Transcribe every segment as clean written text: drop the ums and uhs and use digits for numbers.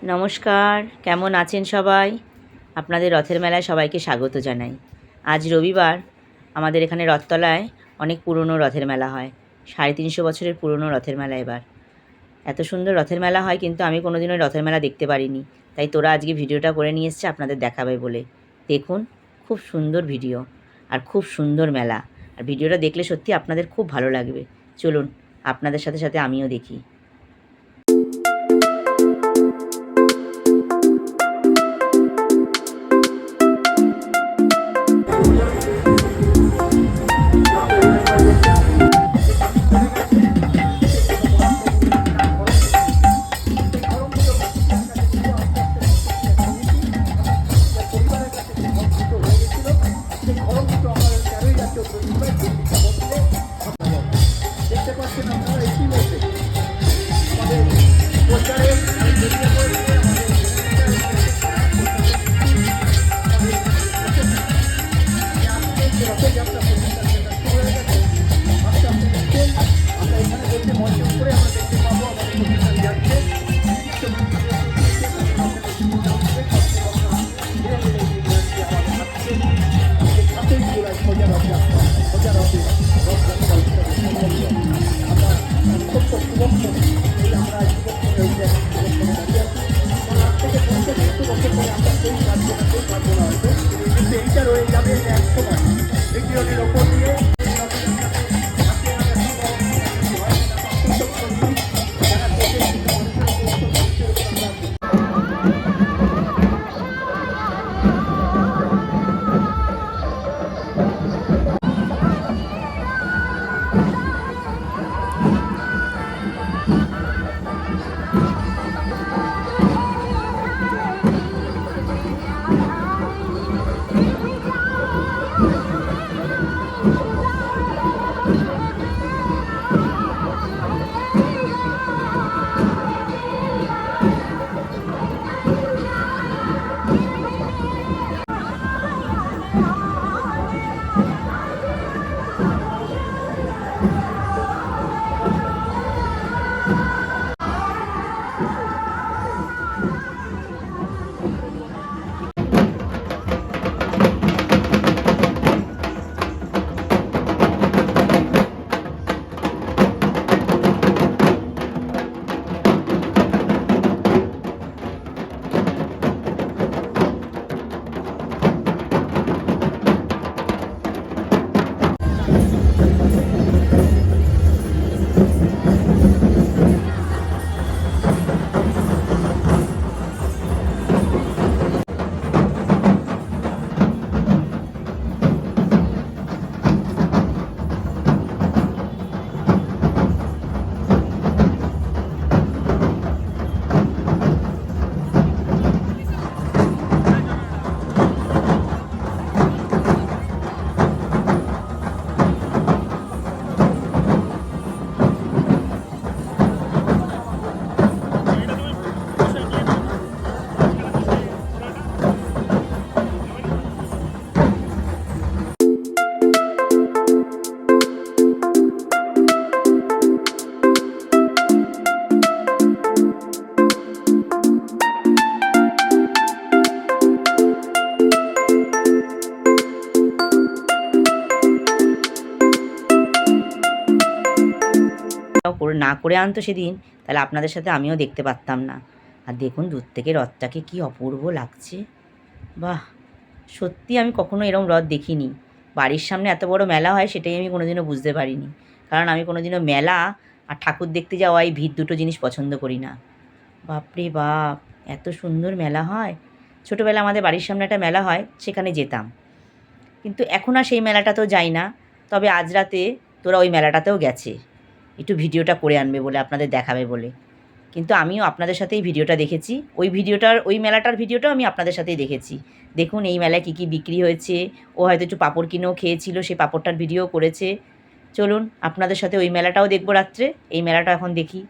নমস্কার, কেমন আছেন সবাই? আপনাদের রথের মেলায় সবাইকে স্বাগত জানাই। আজ রবিবার আমাদের এখানে রথতলায় অনেক পুরনো রথের মেলা হয়। 350 বছরের পুরনো রথের মেলা এবার। এত সুন্দর রথের মেলা হয়, কিন্তু আমি কোনোদিনও রথের মেলা দেখতে পারিনি। তাই তোরা আজকে ভিডিওটা করে নিয়ে এসছে আপনাদের দেখাবে বলে। দেখুন, খুব সুন্দর ভিডিও আর খুব সুন্দর মেলা। আর ভিডিওটা দেখলে সত্যি আপনাদের খুব ভালো লাগবে। চলুন, আপনাদের সাথে সাথে আমিও দেখি। দেখতে পাচ্ছেন আপনারা ইতিমধ্যে আমাদের প্রচারে রথযাত্রা আমরা এখানে বলতে মঞ্চে উপরে আমরা দেখতে পাবো আমাদের প্রতিষ্ঠান যাচ্ছে এইটা রয়ে যাবে এক সময় ভিডিওটির ওপর দিয়ে না করে আনতো সেদিন, তাহলে আপনাদের সাথে আমিও দেখতে পারতাম না। আর দেখুন, দূর থেকে রথটাকে কি অপূর্ব লাগছে। বাহ, সত্যি আমি কখনো এরকম রথ দেখিনি। বাড়ির সামনে এত বড় মেলা হয় সেটাই আমি কোনোদিনও বুঝতে পারিনি। কারণ আমি কোনোদিনও মেলা আর ঠাকুর দেখতে যাওয়া, এই ভিড় দুটো জিনিস পছন্দ করি না। বাপরে বাপ, এত সুন্দর মেলা হয়। ছোটোবেলা আমাদের বাড়ির সামনে একটা মেলা হয়, সেখানে যেতাম। কিন্তু এখন আর সেই মেলাটাতেও যাই না। তবে আজ রাতে তোরা ওই মেলাটাতেও গেছে, একটু ভিডিওটা করে আনবে বলে, আপনাদের দেখাবে বলে। কিন্তু আমিও আপনাদের সাথেই ভিডিওটা দেখেছি। ওই মেলাটার ভিডিওটাও আমি আপনাদের সাথেই দেখেছি। দেখুন এই মেলায় কী কী বিক্রি হয়েছে। ও হয়তো একটু পাঁপড় কিনেও খেয়েছিল, সেই পাঁপড়টার ভিডিও করেছে। চলুন আপনাদের সাথে ওই মেলাটাও দেখবো রাত্রে। এই মেলাটা এখন দেখি।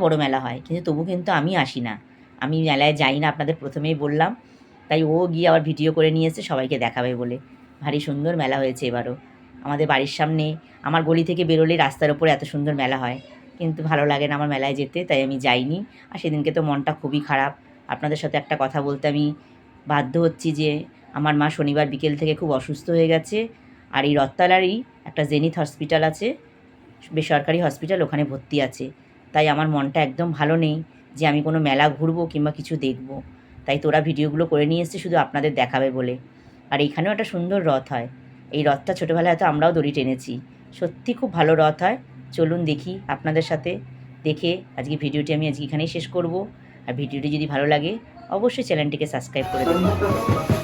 বড় মেলা হয়, কিন্তু তবু কিন্তু আমি আসি না, আমি মেলায় যাই না, আপনাদের প্রথমেই বললাম। তাই ও গিয়ে আবার ভিডিও করে নিয়ে এসে সবাইকে দেখাবে বলে। ভারী সুন্দর মেলা হয়েছে এবারও। আমাদের বাড়ির সামনে, আমার গলি থেকে বেরোলে রাস্তার ওপরে এত সুন্দর মেলা হয়, কিন্তু ভালো লাগে না আমার মেলায় যেতে, তাই আমি যাইনি। আর সেদিনকে তো মনটা খুবই খারাপ। আপনাদের সাথে একটা কথা বলতে আমি বাধ্য হচ্ছি যে আমার মা শনিবার বিকেল থেকে খুব অসুস্থ হয়ে গেছে। আর এই রথতলারই একটা জেনিথ হসপিটাল আছে, বেসরকারি হসপিটাল, ওখানে ভর্তি আছে। তাই আমার মনটা একদম ভালো নেই যে আমি কোনো মেলা ঘুরবো কিংবা কিছু দেখব। তাই তোরা ভিডিওগুলো করে নিয়ে এসেছি শুধু আপনাদের দেখাবে বলে। আর এইখানেও একটা সুন্দর রথ হয়। এই রথটা ছোটোবেলায় তো আমরাও দড়ি টেনেছি। সত্যি খুব ভালো রথ হয়। চলুন দেখি আপনাদের সাথে। দেখে আজকে ভিডিওটি আমি আজকে এখানেই শেষ করব। আর ভিডিওটি যদি ভালো লাগে অবশ্যই চ্যানেলটিকে সাবস্ক্রাইব করে দেবেন।